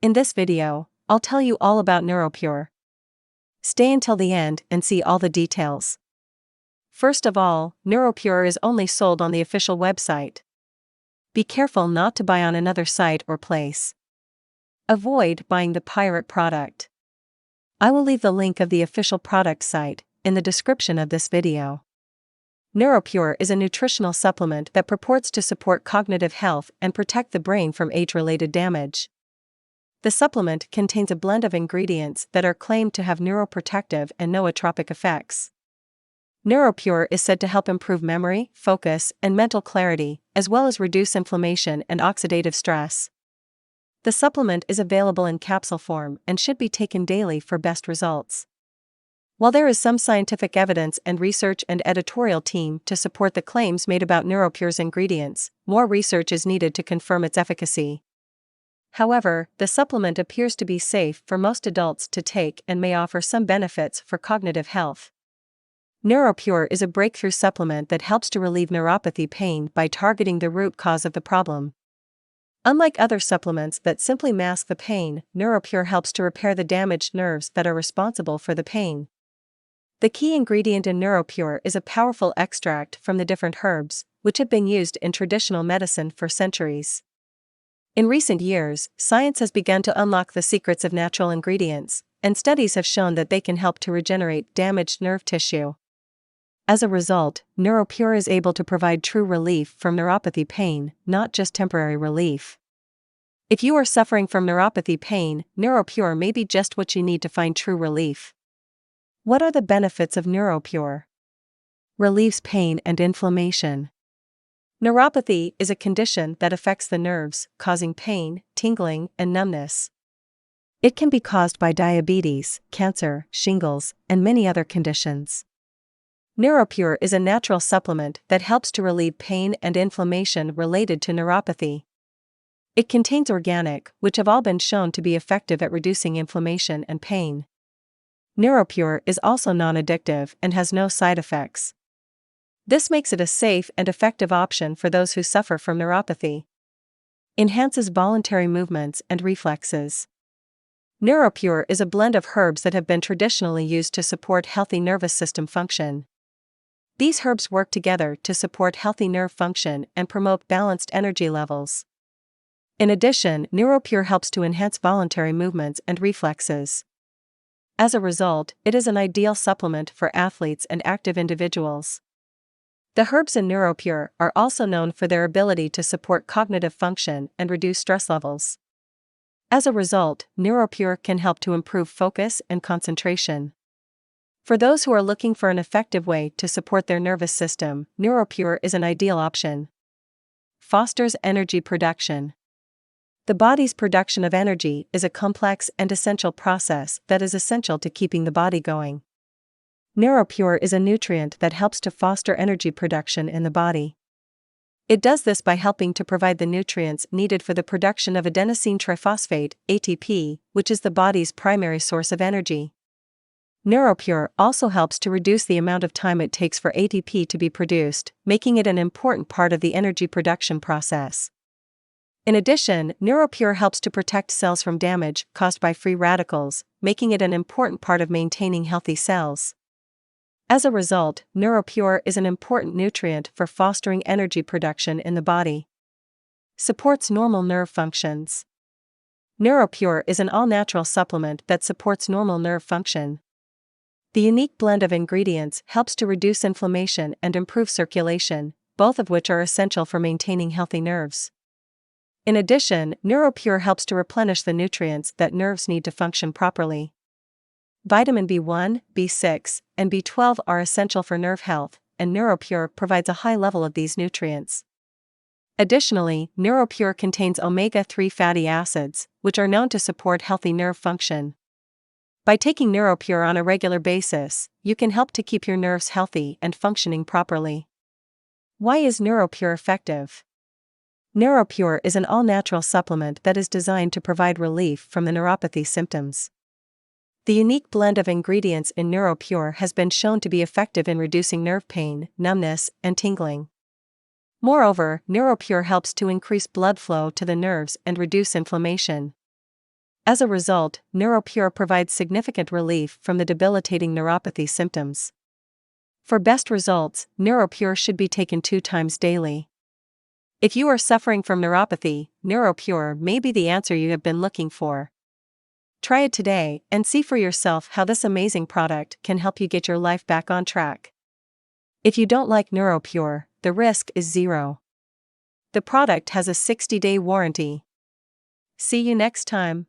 In this video, I'll tell you all about NeuroPure. Stay until the end and see all the details. First of all, NeuroPure is only sold on the official website. Be careful not to buy on another site or place. Avoid buying the pirate product. I will leave the link of the official product site in the description of this video. NeuroPure is a nutritional supplement that purports to support cognitive health and protect the brain from age-related damage. The supplement contains a blend of ingredients that are claimed to have neuroprotective and nootropic effects. NeuroPure is said to help improve memory, focus, and mental clarity, as well as reduce inflammation and oxidative stress. The supplement is available in capsule form and should be taken daily for best results. While there is some scientific evidence and research and editorial team to support the claims made about NeuroPure's ingredients, more research is needed to confirm its efficacy. However, the supplement appears to be safe for most adults to take and may offer some benefits for cognitive health. NeuroPure is a breakthrough supplement that helps to relieve neuropathy pain by targeting the root cause of the problem. Unlike other supplements that simply mask the pain, NeuroPure helps to repair the damaged nerves that are responsible for the pain. The key ingredient in NeuroPure is a powerful extract from the different herbs, which have been used in traditional medicine for centuries. In recent years, science has begun to unlock the secrets of natural ingredients, and studies have shown that they can help to regenerate damaged nerve tissue. As a result, NeuroPure is able to provide true relief from neuropathy pain, not just temporary relief. If you are suffering from neuropathy pain, NeuroPure may be just what you need to find true relief. What are the benefits of NeuroPure? Relieves pain and inflammation. Neuropathy is a condition that affects the nerves, causing pain, tingling, and numbness. It can be caused by diabetes, cancer, shingles, and many other conditions. NeuroPure is a natural supplement that helps to relieve pain and inflammation related to neuropathy. It contains organic, which have all been shown to be effective at reducing inflammation and pain. NeuroPure is also non-addictive and has no side effects. This makes it a safe and effective option for those who suffer from neuropathy. Enhances voluntary movements and reflexes. NeuroPure is a blend of herbs that have been traditionally used to support healthy nervous system function. These herbs work together to support healthy nerve function and promote balanced energy levels. In addition, NeuroPure helps to enhance voluntary movements and reflexes. As a result, it is an ideal supplement for athletes and active individuals. The herbs in NeuroPure are also known for their ability to support cognitive function and reduce stress levels. As a result, NeuroPure can help to improve focus and concentration. For those who are looking for an effective way to support their nervous system, NeuroPure is an ideal option. Fosters energy production. The body's production of energy is a complex and essential process that is essential to keeping the body going. NeuroPure is a nutrient that helps to foster energy production in the body. It does this by helping to provide the nutrients needed for the production of adenosine triphosphate, ATP, which is the body's primary source of energy. NeuroPure also helps to reduce the amount of time it takes for ATP to be produced, making it an important part of the energy production process. In addition, NeuroPure helps to protect cells from damage caused by free radicals, making it an important part of maintaining healthy cells. As a result, NeuroPure is an important nutrient for fostering energy production in the body. Supports normal nerve functions. NeuroPure is an all-natural supplement that supports normal nerve function. The unique blend of ingredients helps to reduce inflammation and improve circulation, both of which are essential for maintaining healthy nerves. In addition, NeuroPure helps to replenish the nutrients that nerves need to function properly. Vitamin B1, B6, and B12 are essential for nerve health, and NeuroPure provides a high level of these nutrients. Additionally, NeuroPure contains omega-3 fatty acids, which are known to support healthy nerve function. By taking NeuroPure on a regular basis, you can help to keep your nerves healthy and functioning properly. Why is NeuroPure effective? NeuroPure is an all-natural supplement that is designed to provide relief from the neuropathy symptoms. The unique blend of ingredients in NeuroPure has been shown to be effective in reducing nerve pain, numbness, and tingling. Moreover, NeuroPure helps to increase blood flow to the nerves and reduce inflammation. As a result, NeuroPure provides significant relief from the debilitating neuropathy symptoms. For best results, NeuroPure should be taken 2 times daily. If you are suffering from neuropathy, NeuroPure may be the answer you have been looking for. Try it today and see for yourself how this amazing product can help you get your life back on track. If you don't like NeuroPure, the risk is 0. The product has a 60-day warranty. See you next time.